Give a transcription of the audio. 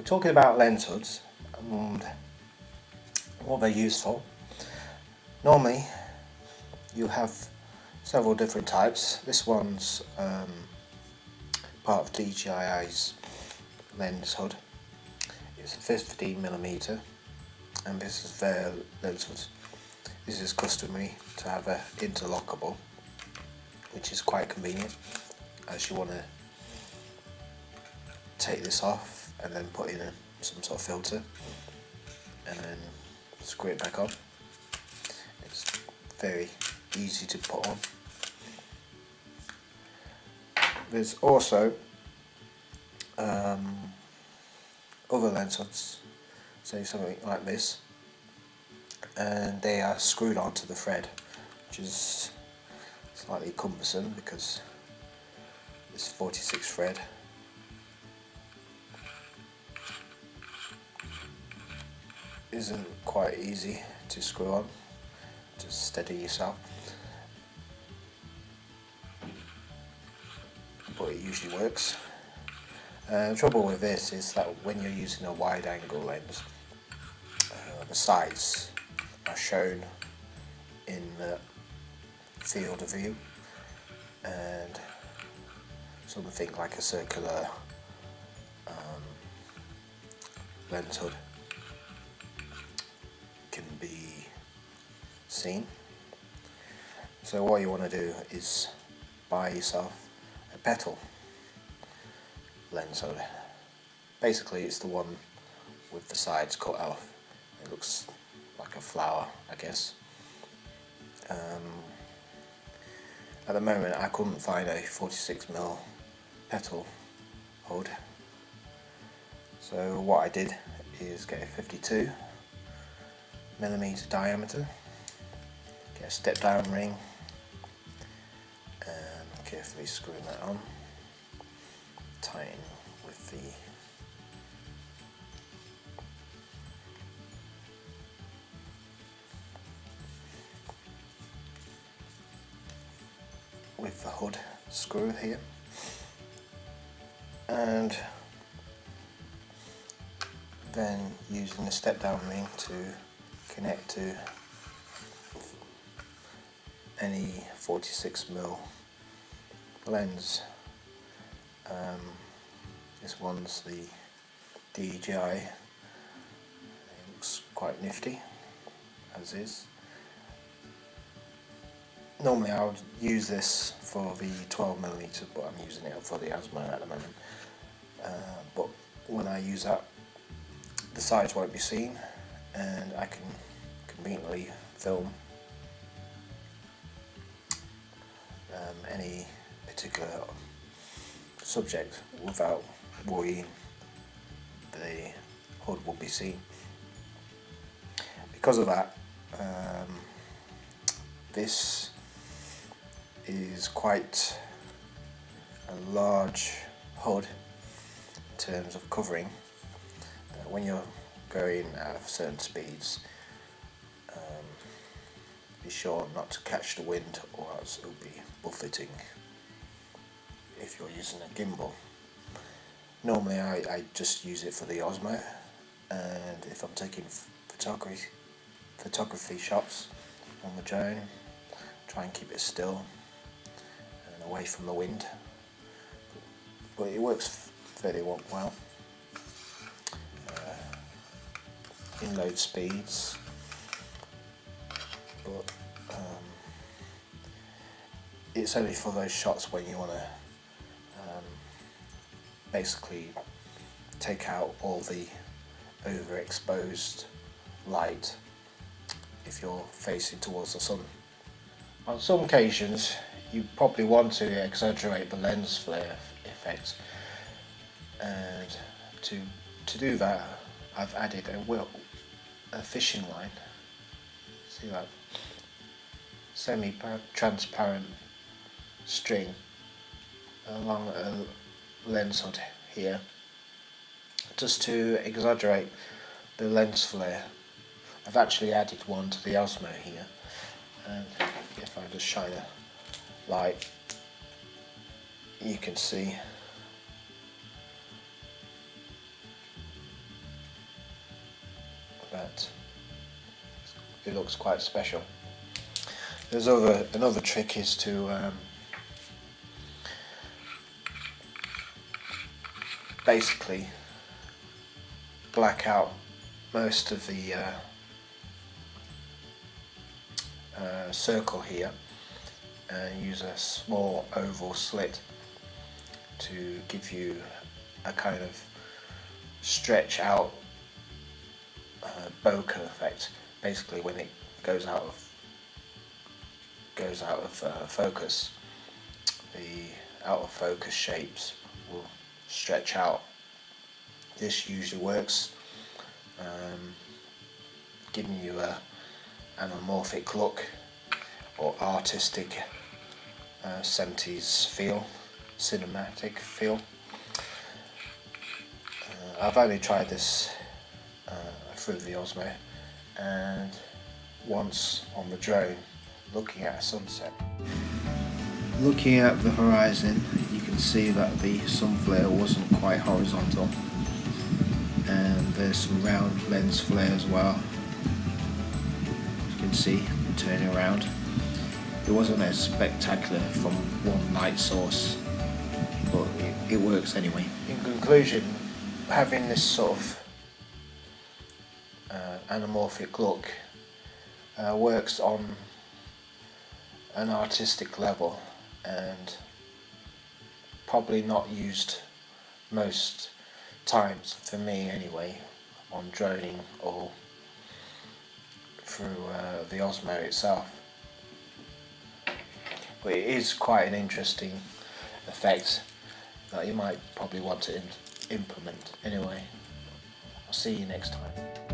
talking about lens hoods and what they're used for. Normally you have several different types. This one's part of DJI's lens hood. It's a 15mm and this is their lens hood. This is customary to have a interlockable, which is quite convenient as you want to take this off and then put in some sort of filter and then screw it back on. It's very easy to put on. There's also other lens hoods, say something like this, and they are screwed onto the thread, which is slightly cumbersome because this 46 thread isn't quite easy to screw on. Just steady yourself, but it usually works. The trouble with this is that when you're using a wide angle lens, the sides are shown in the field of view, and something like a circular lens hood can be seen. So what you want to do is buy yourself a petal lens hood. Basically it's the one with the sides cut off. It looks like a flower, I guess. At the moment I couldn't find a 46mm petal hood, so what I did is get a 52mm diameter, get a step down ring and carefully screwing that on, tighten with the hood screw here, and then using the step down ring to connect to any 46mm lens. This one's the DJI. It looks quite nifty as is. Normally I would use this for the 12mm, but I'm using it for the Osmo at the moment. But when I use that, the sides won't be seen and I can conveniently film any particular subject without worrying the hood will be seen. Because of that, this is quite a large hood in terms of covering. When you're going at certain speeds, be sure not to catch the wind or else it'll be buffeting if you're using a gimbal. Normally I just use it for the Osmo, and if I'm taking photography shots on the drone, try and keep it still and away from the wind, but it works fairly well. In low speeds, but it's only for those shots when you want to basically take out all the overexposed light if you're facing towards the sun. On some occasions you probably want to exaggerate the lens flare effect, and to do that I've added a fishing line. See that? Semi-transparent string along a lens hood here, just to exaggerate the lens flare. I've actually added one to the Osmo here, and if I just shine a light, you can see but it looks quite special. There's another trick is to basically black out most of the circle here and use a small oval slit to give you a kind of stretch out bokeh effect. Basically, when it goes out of focus, the out of focus shapes will stretch out. This usually works, giving you an anamorphic look or artistic 70s feel, cinematic feel. I've only tried this through the Osmo and once on the drone looking at a sunset. Looking at the horizon, you can see that the sun flare wasn't quite horizontal, and there's some round lens flare as well. As you can see, turning around. It wasn't as spectacular from one light source, but it works anyway. In conclusion, having this sort of anamorphic look works on an artistic level and probably not used most times, for me anyway, on droning or through the Osmo itself. But it is quite an interesting effect that you might probably want to implement. Anyway, I'll see you next time.